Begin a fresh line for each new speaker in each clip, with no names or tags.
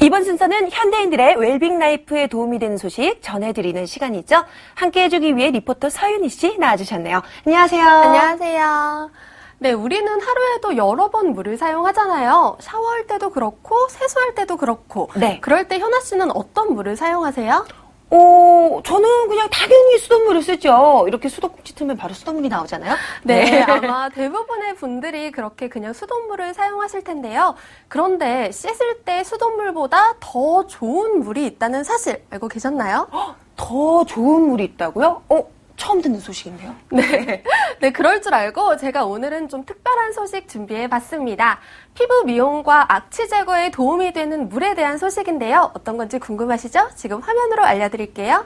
이번 순서는 현대인들의 웰빙 라이프에 도움이 되는 소식 전해드리는 시간이죠. 함께 해주기 위해 리포터 서윤희 씨 나와주셨네요. 안녕하세요.
안녕하세요. 네, 우리는 하루에도 여러 번 물을 사용하잖아요. 샤워할 때도 그렇고 세수할 때도 그렇고.
네.
그럴 때 현아 씨는 어떤 물을 사용하세요?
저는 그냥 당연히 수돗물을 쓰죠. 이렇게 수도꼭지 틀면 바로 수돗물이 나오잖아요.
네, 아마 대부분의 분들이 그렇게 그냥 수돗물을 사용하실 텐데요. 그런데 씻을 때 수돗물보다 더 좋은 물이 있다는 사실 알고 계셨나요?
더 좋은 물이 있다고요? 처음 듣는 소식인데요.
네, 그럴 줄 알고 제가 오늘은 좀 특별한 소식 준비해봤습니다. 피부 미용과 악취 제거에 도움이 되는 물에 대한 소식인데요. 어떤 건지 궁금하시죠? 지금 화면으로 알려드릴게요.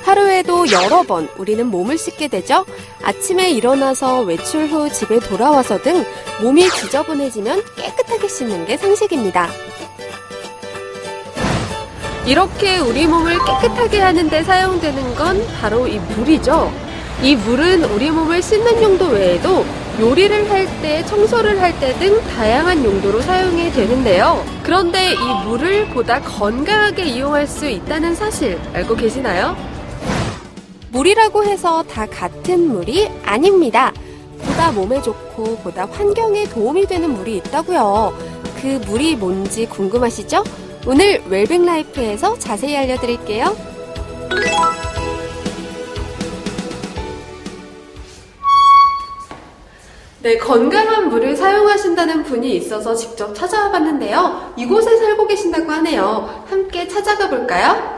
하루에도 여러 번 우리는 몸을 씻게 되죠. 아침에 일어나서 외출 후 집에 돌아와서 등 몸이 지저분해지면 깨끗하게 씻는 게 상식입니다. 이렇게 우리 몸을 깨끗하게 하는 데 사용되는 건 바로 이 물이죠. 이 물은 우리 몸을 씻는 용도 외에도 요리를 할 때, 청소를 할 때 등 다양한 용도로 사용이 되는데요. 그런데 이 물을 보다 건강하게 이용할 수 있다는 사실 알고 계시나요? 물이라고 해서 다 같은 물이 아닙니다. 보다 몸에 좋고 보다 환경에 도움이 되는 물이 있다고요. 그 물이 뭔지 궁금하시죠? 오늘 웰빙 라이프에서 자세히 알려드릴게요. 네, 건강한 물을 사용하신다는 분이 있어서 직접 찾아와 봤는데요. 이곳에 살고 계신다고 하네요. 함께 찾아가 볼까요?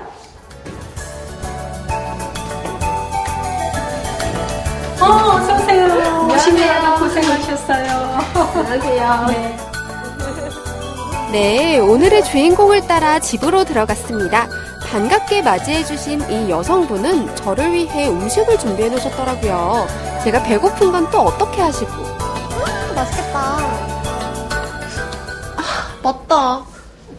어서오세요. 오시느라 고생하셨어요.
안녕하세요.
네.
네, 오늘의 주인공을 따라 집으로 들어갔습니다. 반갑게 맞이해주신 이 여성분은 저를 위해 음식을 준비해 놓으셨더라고요. 제가 배고픈 건 또 어떻게 하시고. 맛있겠다. 맞다.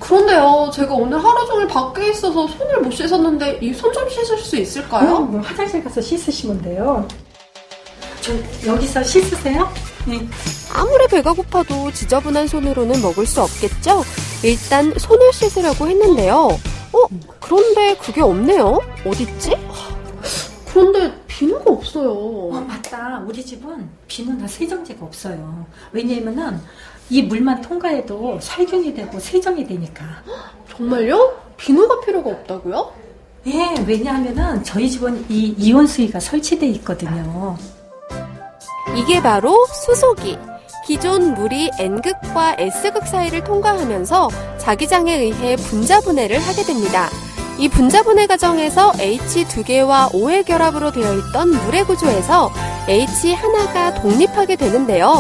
그런데요, 제가 오늘 하루 종일 밖에 있어서 손을 못 씻었는데 이 손 좀 씻을 수 있을까요?
화장실 가서 씻으시면 돼요. 여기서 씻으세요? 네.
아무리 배가 고파도 지저분한 손으로는 먹을 수 없겠죠? 일단 손을 씻으려고 했는데요. 그런데 그게 없네요. 어딨지? 그런데 비누가 없어요.
맞다. 우리 집은 비누나 세정제가 없어요. 왜냐면은 이 물만 통과해도 살균이 되고 세정이 되니까.
정말요? 비누가 필요가 없다고요?
예, 왜냐하면은 저희 집은 이 이온수위가 설치되어 있거든요.
이게 바로 수소기. 기존 물이 N극과 S극 사이를 통과하면서 자기장에 의해 분자분해를 하게 됩니다. 이 분자분해 과정에서 H 2개와 O의 결합으로 되어 있던 물의 구조에서 H 하나가 독립하게 되는데요.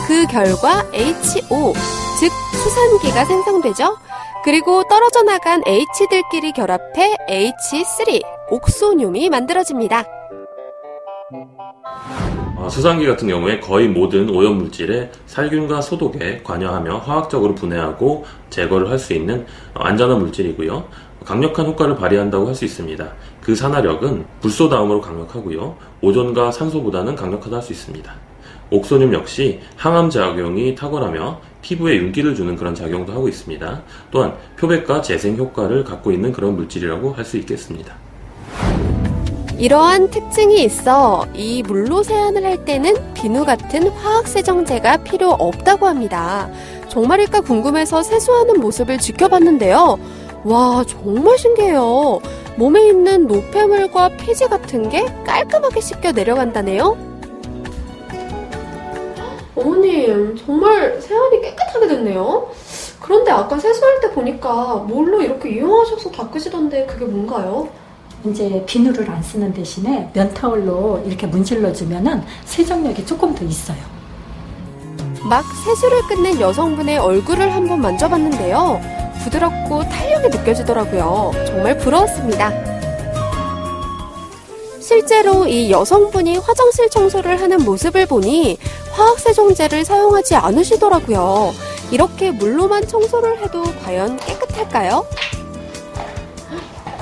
그 결과 HO, 즉 수산기가 생성되죠. 그리고 떨어져 나간 H들끼리 결합해 H3, 옥소뇽이 만들어집니다.
수산기 같은 경우에 거의 모든 오염물질에 살균과 소독에 관여하며 화학적으로 분해하고 제거를 할 수 있는 안전한 물질이고요. 강력한 효과를 발휘한다고 할 수 있습니다. 그 산화력은 불소 다음으로 강력하고요. 오존과 산소보다는 강력하다 할 수 있습니다. 옥소뇽 역시 항암 작용이 탁월하며 피부에 윤기를 주는 그런 작용도 하고 있습니다. 또한 표백과 재생 효과를 갖고 있는 그런 물질이라고 할 수 있겠습니다.
이러한 특징이 있어 이 물로 세안을 할 때는 비누 같은 화학세정제가 필요 없다고 합니다. 정말일까 궁금해서 세수하는 모습을 지켜봤는데요. 와, 정말 신기해요. 몸에 있는 노폐물과 피지 같은 게 깔끔하게 씻겨 내려간다네요. 어머님, 정말 세안이 깨끗하게 됐네요. 그런데 아까 세수할 때 보니까 물로 이렇게 이용하셔서 닦으시던데 그게 뭔가요?
이제 비누를 안 쓰는 대신에 면타올로 이렇게 문질러주면은 세정력이 조금 더 있어요.
막 세수를 끝낸 여성분의 얼굴을 한번 만져봤는데요. 부드럽고 탄력이 느껴지더라고요. 정말 부러웠습니다. 실제로 이 여성분이 화장실 청소를 하는 모습을 보니 화학세정제를 사용하지 않으시더라고요. 이렇게 물로만 청소를 해도 과연 깨끗할까요?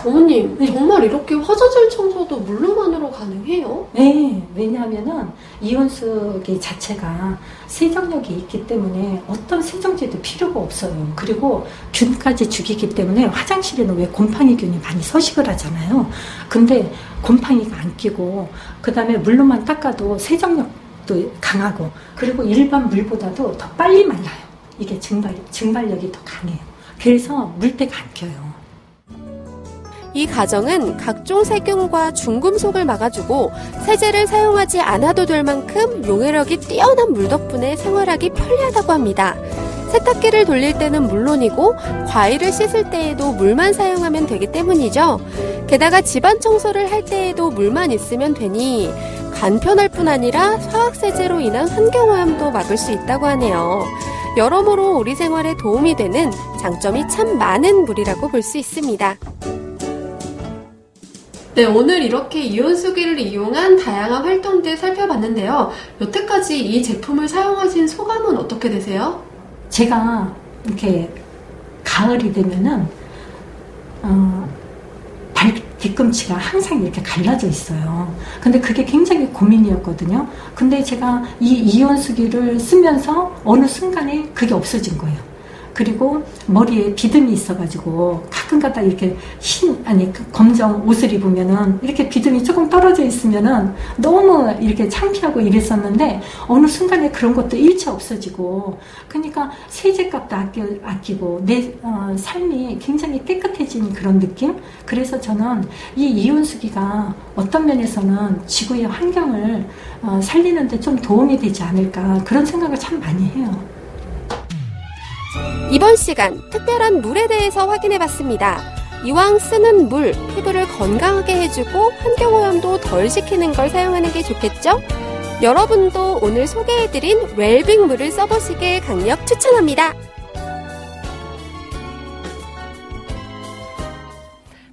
어머님,
네.
정말 이렇게 화장실 청소도 물로만으로 가능해요?
네, 왜냐하면은 이온수기 자체가 세정력이 있기 때문에 어떤 세정제도 필요가 없어요. 그리고 균까지 죽이기 때문에 화장실에는 왜 곰팡이균이 많이 서식을 하잖아요. 근데 곰팡이가 안 끼고 그 다음에 물로만 닦아도 세정력도 강하고 그리고 일반 물보다도 더 빨리 말라요. 이게 증발력이 더 강해요. 그래서 물때가 안 껴요.
이 가정은 각종 세균과 중금속을 막아주고 세제를 사용하지 않아도 될 만큼 용해력이 뛰어난 물 덕분에 생활하기 편리하다고 합니다. 세탁기를 돌릴 때는 물론이고 과일을 씻을 때에도 물만 사용하면 되기 때문이죠. 게다가 집안 청소를 할 때에도 물만 있으면 되니 간편할 뿐 아니라 화학세제로 인한 환경오염도 막을 수 있다고 하네요. 여러모로 우리 생활에 도움이 되는 장점이 참 많은 물이라고 볼 수 있습니다. 네, 오늘 이렇게 이온수기를 이용한 다양한 활동들 살펴봤는데요. 여태까지 이 제품을 사용하신 소감은 어떻게 되세요?
제가 이렇게 가을이 되면은 뒤꿈치가 항상 이렇게 갈라져 있어요. 근데 그게 굉장히 고민이었거든요. 근데 제가 이 이온수기를 쓰면서 어느 순간에 그게 없어진 거예요. 그리고 머리에 비듬이 있어가지고 가끔가다 이렇게 검정 옷을 입으면은 이렇게 비듬이 조금 떨어져 있으면은 너무 이렇게 창피하고 이랬었는데 어느 순간에 그런 것도 일체 없어지고 그러니까 세제값도 아끼고 내 삶이 굉장히 깨끗해진 그런 느낌? 그래서 저는 이 이온수기가 어떤 면에서는 지구의 환경을 살리는데 좀 도움이 되지 않을까 그런 생각을 참 많이 해요.
이번 시간 특별한 물에 대해서 확인해봤습니다. 이왕 쓰는 물, 피부를 건강하게 해주고 환경오염도 덜 시키는 걸 사용하는 게 좋겠죠? 여러분도 오늘 소개해드린 웰빙 물을 써보시길 강력 추천합니다.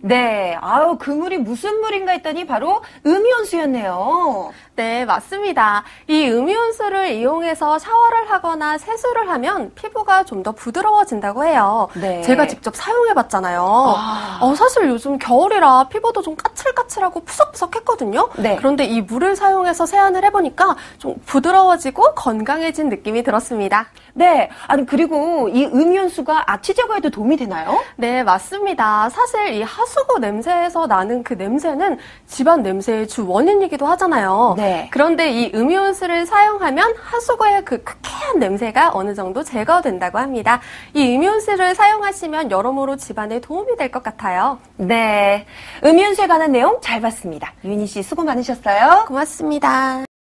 네, 아유, 그 물이 무슨 물인가 했더니 바로 음이온수였네요.
네, 맞습니다. 이 음이온수를 이용해서 샤워를 하거나 세수를 하면 피부가 좀 더 부드러워진다고 해요.
네.
제가 직접 사용해봤잖아요. 사실 요즘 겨울이라 피부도 좀 까칠까칠하고 푸석푸석했거든요.
네.
그런데 이 물을 사용해서 세안을 해보니까 좀 부드러워지고 건강해진 느낌이 들었습니다.
네, 아니 그리고 이 음이온수가 악취 제거에도 도움이 되나요?
네, 맞습니다. 사실 이 하수구 냄새에서 나는 그 냄새는 집안 냄새의 주 원인이기도 하잖아요.
네.
그런데 이 음이온수를 사용하면 하수구의 그 쾌쾌한 냄새가 어느 정도 제거된다고 합니다. 이 음이온수를 사용하시면 여러모로 집안에 도움이 될 것 같아요.
네, 음이온수에 관한 내용 잘 봤습니다. 유니 씨 수고 많으셨어요.
고맙습니다.